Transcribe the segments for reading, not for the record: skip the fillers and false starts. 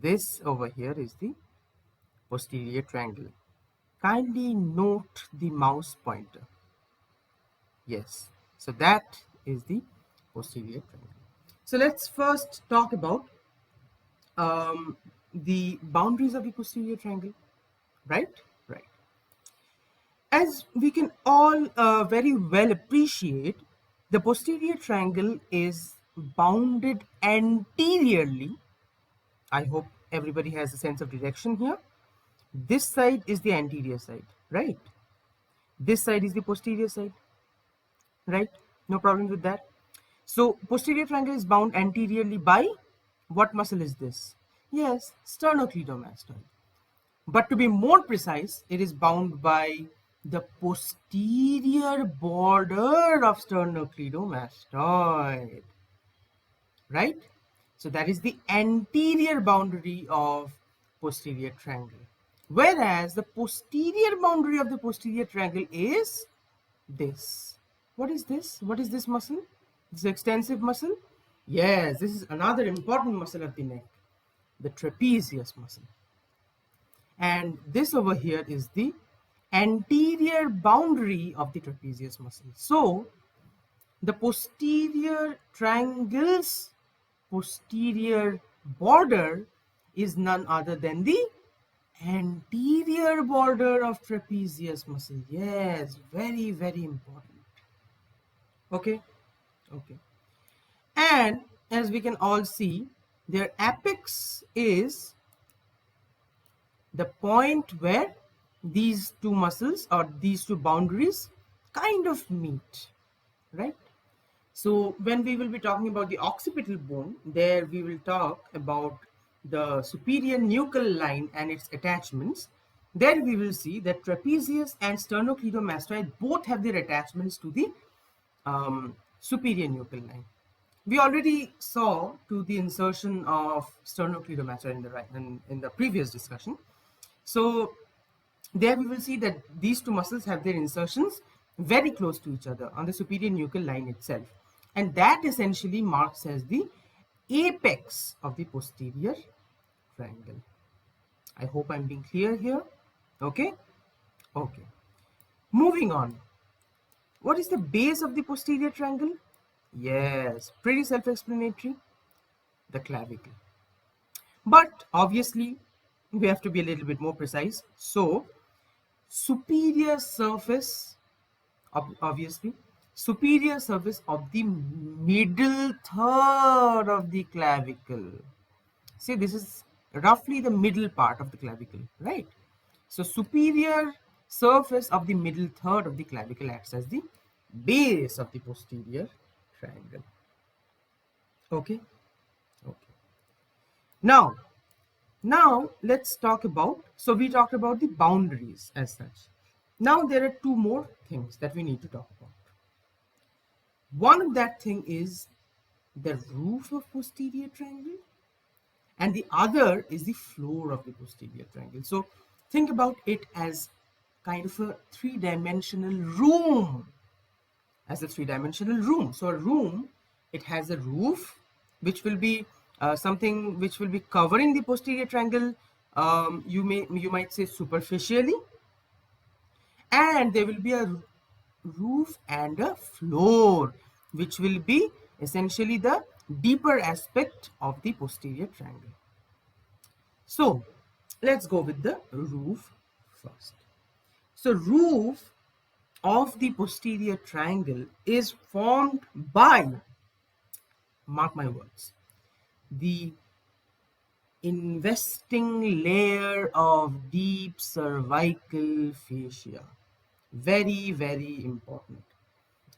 this over here is the posterior triangle. Kindly note the mouse pointer. Yes, so that is the posterior triangle. So let's first talk about the boundaries of the posterior triangle, right? Right. As we can all very well appreciate, the posterior triangle is bounded anteriorly. I hope everybody has a sense of direction here. This side is the anterior side, right? This side is the posterior side, right? No problem with that. So posterior triangle is bound anteriorly by what muscle is this? Yes, sternocleidomastoid. But to be more precise, it is bound by the posterior border of sternocleidomastoid, right? So that is the anterior boundary of posterior triangle. Whereas the posterior boundary of the posterior triangle is this. What is this? What is this muscle? This extensive muscle? Yes, this is another important muscle of the neck, the trapezius muscle. And this over here is the anterior boundary of the trapezius muscle. So the posterior triangle's posterior border is none other than the anterior border of trapezius muscle. Yes, very, very important. Okay, okay. And as we can all see, their apex is the point where these two muscles or these two boundaries kind of meet, right? So when we will be talking about the occipital bone, there we will talk about the superior nuchal line and its attachments. There we will see that trapezius and sternocleidomastoid both have their attachments to the superior nuchal line. We already saw to the insertion of sternocleidomastoid in the previous discussion. So there we will see that these two muscles have their insertions very close to each other on the superior nuchal line itself. And that essentially marks as the apex of the posterior triangle. I hope I'm being clear here. Okay? Okay. Moving on. What is the base of the posterior triangle? Yes, pretty self-explanatory. The clavicle. But obviously, we have to be a little bit more precise. So, superior surface, obviously, superior surface of the middle third of the clavicle. See, this is roughly the middle part of the clavicle, right? So, superior surface of the middle third of the clavicle acts as the base of the posterior triangle. Okay? Okay. Now let's talk about, so we talked about the boundaries as such. Now there are two more things that we need to talk about. One of that thing is the roof of posterior triangle, and the other is the floor of the posterior triangle. So think about it as kind of a three-dimensional room, as a three-dimensional room. So a room, it has a roof, which will be something which will be covering the posterior triangle. You might say superficially, and there will be a roof and a floor, which will be essentially the deeper aspect of the posterior triangle. So let's go with the roof first. So roof of the posterior triangle is formed by, mark my words, the investing layer of deep cervical fascia. Very, very important.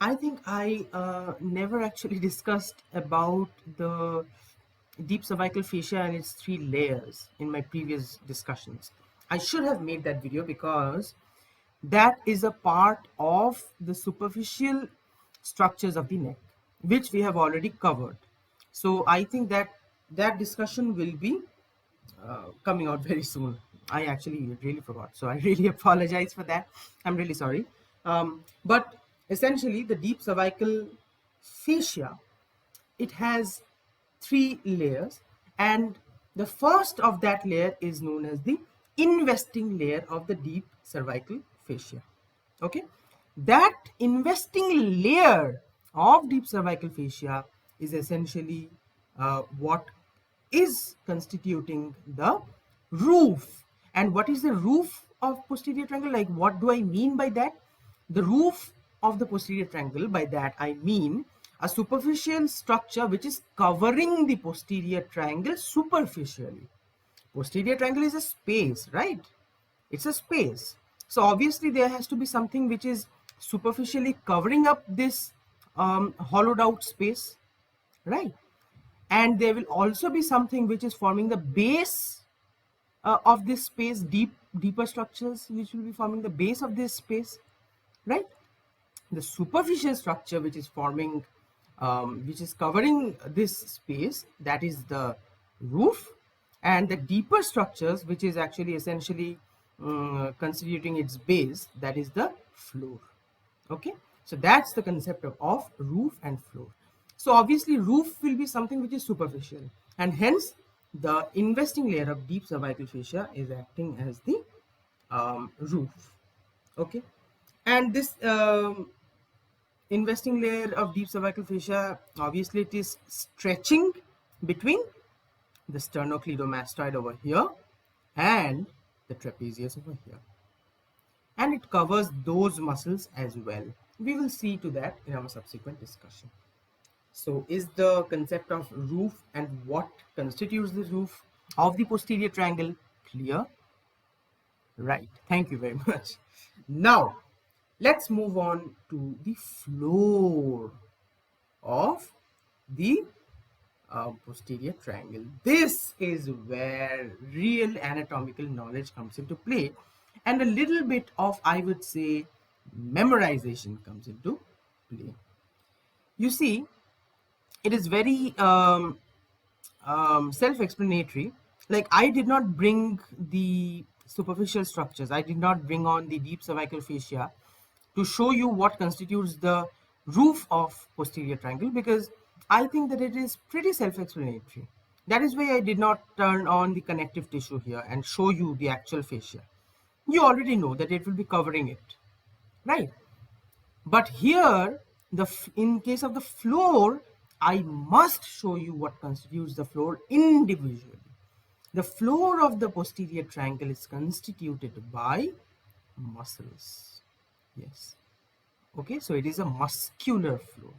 I think I never actually discussed about the deep cervical fascia and its three layers in my previous discussions. I should have made that video because that is a part of the superficial structures of the neck, which we have already covered. So I think that that discussion will be coming out very soon. I actually really forgot, so I really apologize for that. I'm really sorry. But essentially, the deep cervical fascia, it has three layers, and The first of that layer is known as the investing layer of the deep cervical fascia. Okay, that investing layer of deep cervical fascia is essentially what is constituting the roof. And what is the roof of posterior triangle? Like, what do I mean by that? The roof of the posterior triangle, by that I mean a superficial structure which is covering the posterior triangle superficially. Posterior triangle is a space, right? It's a space. So obviously there has to be something which is superficially covering up this hollowed out space, right? And there will also be something which is forming the base of this space, deeper structures which will be forming the base of this space, right? The superficial structure which is forming, which is covering this space, that is the roof, and the deeper structures which is actually essentially constituting its base, that is the floor. Okay, so that's the concept of roof and floor. So obviously roof will be something which is superficial, and hence the investing layer of deep cervical fascia is acting as the roof. Okay, and this investing layer of deep cervical fascia, obviously it is stretching between the sternocleidomastoid over here and the trapezius over here, and it covers those muscles as well. We will see to that in our subsequent discussion. So is the concept of roof and what constitutes the roof of the posterior triangle clear? Right, thank you very much. Now let's move on to the floor of the posterior triangle. This is where real anatomical knowledge comes into play, and a little bit of, I would say, memorization comes into play. You see, it is very self-explanatory. Like, I did not bring the superficial structures, I did not bring on the deep cervical fascia to show you what constitutes the roof of posterior triangle, because I think that it is pretty self-explanatory. That is why I did not turn on the connective tissue here and show you the actual fascia. You already know that it will be covering it, right? But here, in case of the floor, I must show you what constitutes the floor individually. The floor of the posterior triangle is constituted by muscles. Yes. Okay, so it is a muscular floor.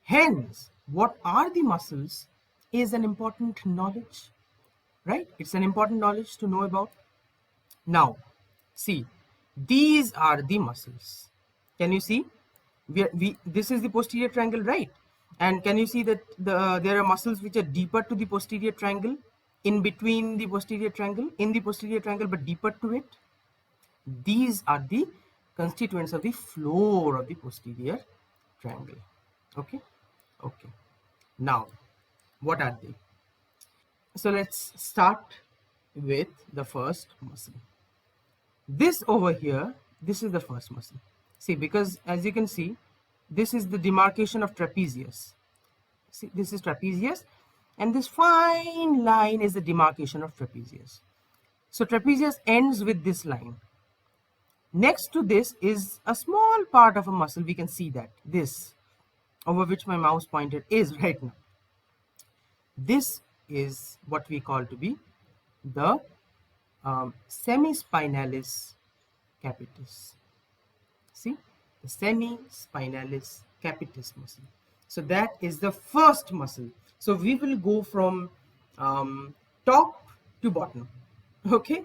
Hence, what are the muscles is an important knowledge, right? It's an important knowledge to know about. Now, see, these are the muscles. Can you see? This is the posterior triangle, right? And can you see that there are muscles which are deeper to the posterior triangle, in between the posterior triangle, in the posterior triangle, but deeper to it? These are the constituents of the floor of the posterior triangle. Okay, okay. Now, what are they? So let's start with the first muscle. This over here, this is the first muscle. See, because as you can see, this is the demarcation of trapezius. See, this is trapezius, and this fine line is the demarcation of trapezius. So trapezius ends with this line. Next to this is a small part of a muscle. We can see that this, over which my mouse pointer is right now. This is what we call to be the semispinalis capitis. See, the semispinalis capitis muscle. So that is the first muscle. So we will go from top to bottom, okay,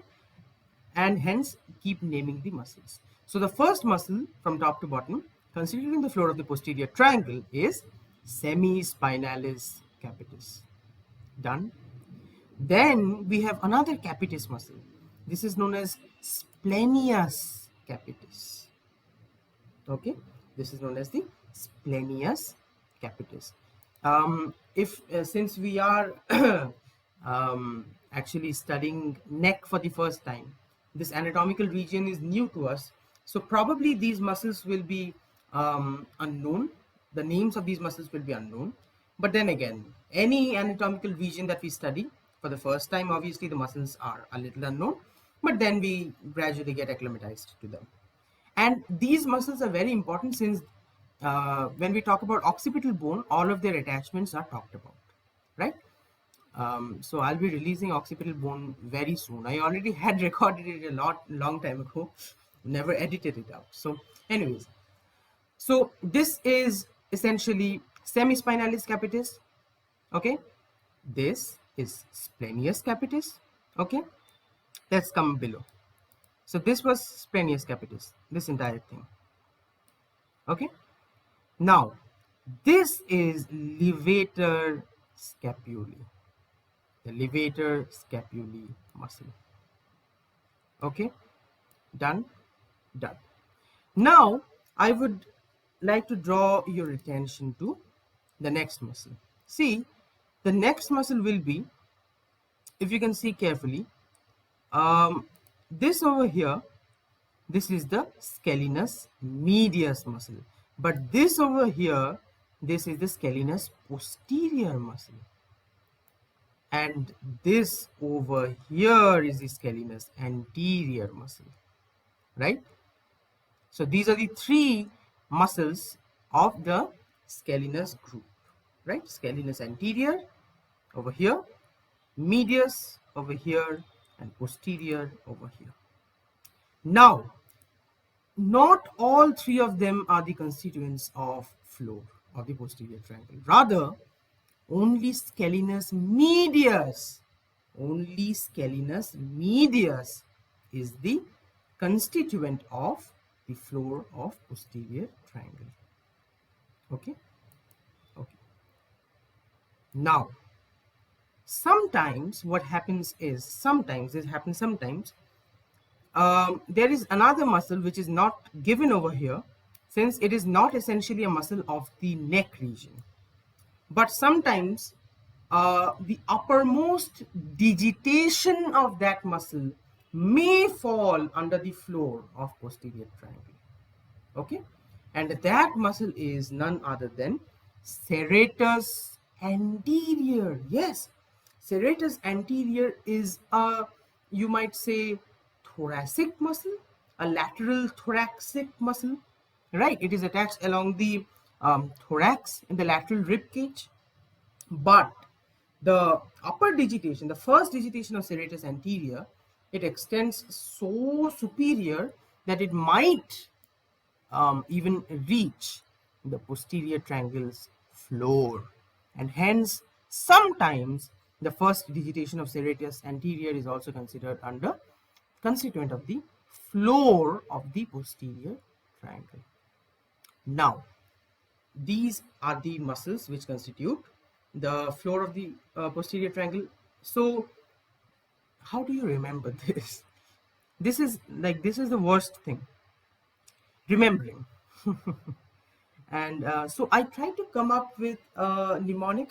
and hence keep naming the muscles. So the first muscle from top to bottom, constituting the floor of the posterior triangle, is semispinalis capitis. Done. Then we have another capitis muscle. This is known as splenius capitis. Okay, this is known as the splenius capitis. If since we are actually studying neck for the first time, this anatomical region is new to us, so probably these muscles will be unknown. The names of these muscles will be unknown. But then again, any anatomical region that we study For the first time, obviously, the muscles are a little unknown, but then we gradually get acclimatized to them. And these muscles are very important since when we talk about occipital bone, all of their attachments are talked about, right? So I'll be releasing occipital bone very soon. I already had recorded it a long time ago, never edited it out. So anyways, so this is essentially semispinalis capitis, okay? This is splenius capitis, okay? Let's come below. So this was splenius capitis, this entire thing, okay? Now, this is levator scapulae, the levator scapulae muscle, okay? Done? Done. Now, I would like to draw your attention to the next muscle. See, the next muscle will be, if you can see carefully, this over here, this is the scalenus medius muscle. But this over here, this is the scalenus posterior muscle. And this over here is the scalenus anterior muscle, right? So these are the three muscles of the scalenus group, right? Scalenus anterior over here, medius over here, and posterior over here. Now, not all three of them are the constituents of floor of the posterior triangle. Rather, only scalenus medius, is the constituent of the floor of posterior triangle. Okay? Okay. Now, sometimes what happens is, there is another muscle which is not given over here, since it is not essentially a muscle of the neck region. But sometimes the uppermost digitation of that muscle may fall under the floor of posterior triangle. Okay? And that muscle is none other than serratus anterior. Yes, serratus anterior is a, you might say, thoracic muscle, a lateral thoracic muscle, right? It is attached along the thorax in the lateral rib cage. But the upper digitation, the first digitation of serratus anterior, it extends so superior that it might even reach the posterior triangle's floor, and hence sometimes the first digitation of serratus anterior is also considered under constituent of the floor of the posterior triangle. Now, these are the muscles which constitute the floor of the posterior triangle. So how do you remember this? This is the worst thing, remembering. And so I tried to come up with a mnemonic.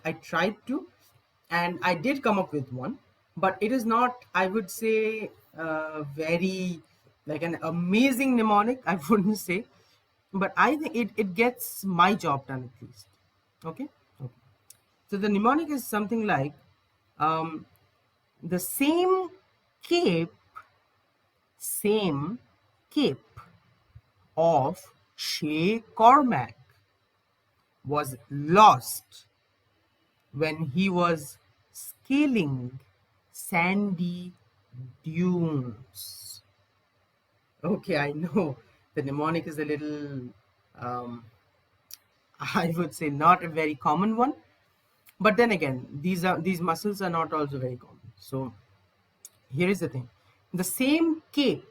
And I did come up with one, but it is not, I would say, very like an amazing mnemonic, I wouldn't say, but I think it gets my job done at least. Okay? Okay. So the mnemonic is something like the same cape of Shea Cormac was lost when he was scaling sandy dunes. Okay, I know the mnemonic is a little, I would say, not a very common one. But then again, these muscles are not also very common. So here is the thing: the same cape,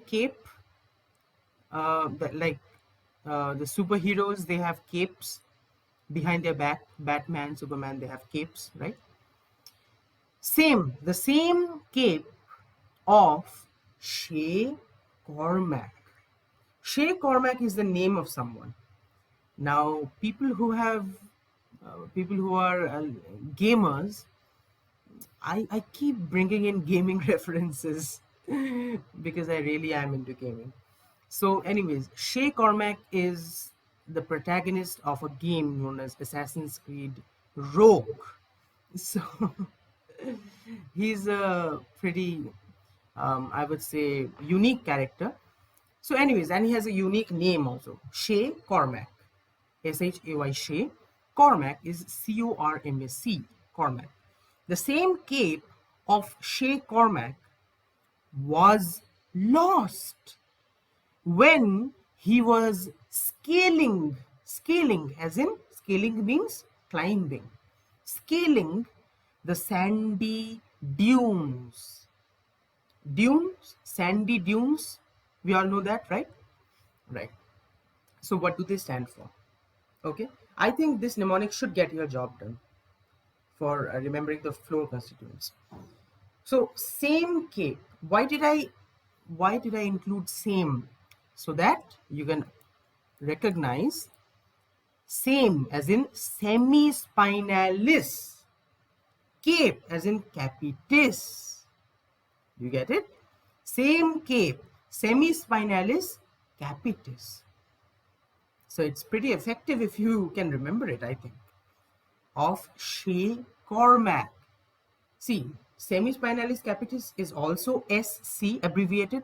cape, the superheroes, they have capes behind their back. Batman, Superman, they have capes, right? The same cape of Shea Cormac. Shea Cormac is the name of someone. Now, people who are gamers, I keep bringing in gaming references because I really am into gaming. So anyways, Shea Cormac is the protagonist of a game known as Assassin's Creed Rogue. So He's a pretty, I would say, unique character. So, anyways, and he has a unique name also, Shay Cormac. Shay Shay. Cormac is Cormac, Cormac. The same cape of Shay Cormac was lost when he was scaling, as in scaling means climbing, scaling the sandy dunes. Dunes, sandy dunes, we all know that, right? Right. So, what do they stand for? Okay, I think this mnemonic should get your job done for remembering the floor constituents. So, same cape. Why did I include same? So that you can recognize same as in semispinalis, cape as in capitis. You get it? Same cape, semispinalis capitis. So it's pretty effective if you can remember it, I think. Of Shay Cormac. See, semispinalis capitis is also SC abbreviated,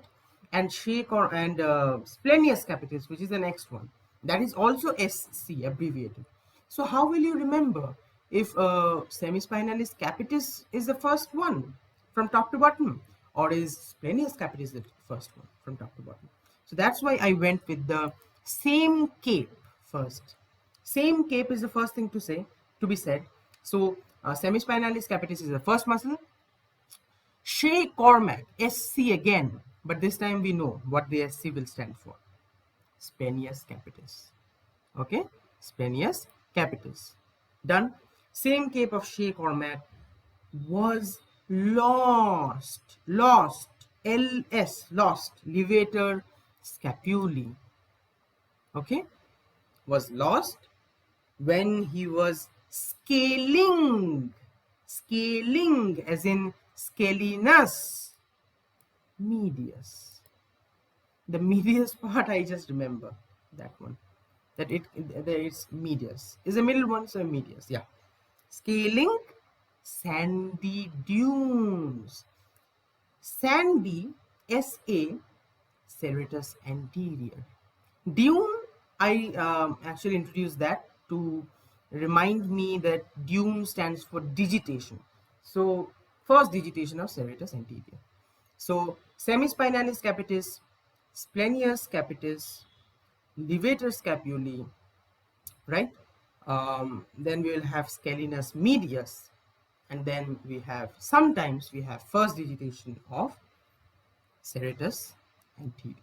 and splenius capitis, which is the next one, that is also SC abbreviated. So how will you remember if semispinalis capitis is the first one from top to bottom, or is splenius capitis the first one from top to bottom? So that's why I went with the same cape first. Same cape is the first thing to be said. So semispinalis capitis is the first muscle. Shay Cormac, SC again, but this time we know what the SC will stand for. Splenius capitis. Okay, Splenius capitis. Done. Same cape of Shay Cormac was lost. Lost. LS, lost. Levator scapulae. Okay, was lost when he was scaling as in scalinus medius. The medius part I just remember that one, that it's medius is the middle one, so medius, yeah. Scaling sandy dunes, sandy, SA, serratus anterior. Dune, I actually introduced that to remind me that dune stands for digitation. So, first digitation of serratus anterior. So, semispinalis capitis, splenius capitis, levator scapulae, right? Then we will have scalinus medius, and then sometimes we have first digitation of serratus anterior.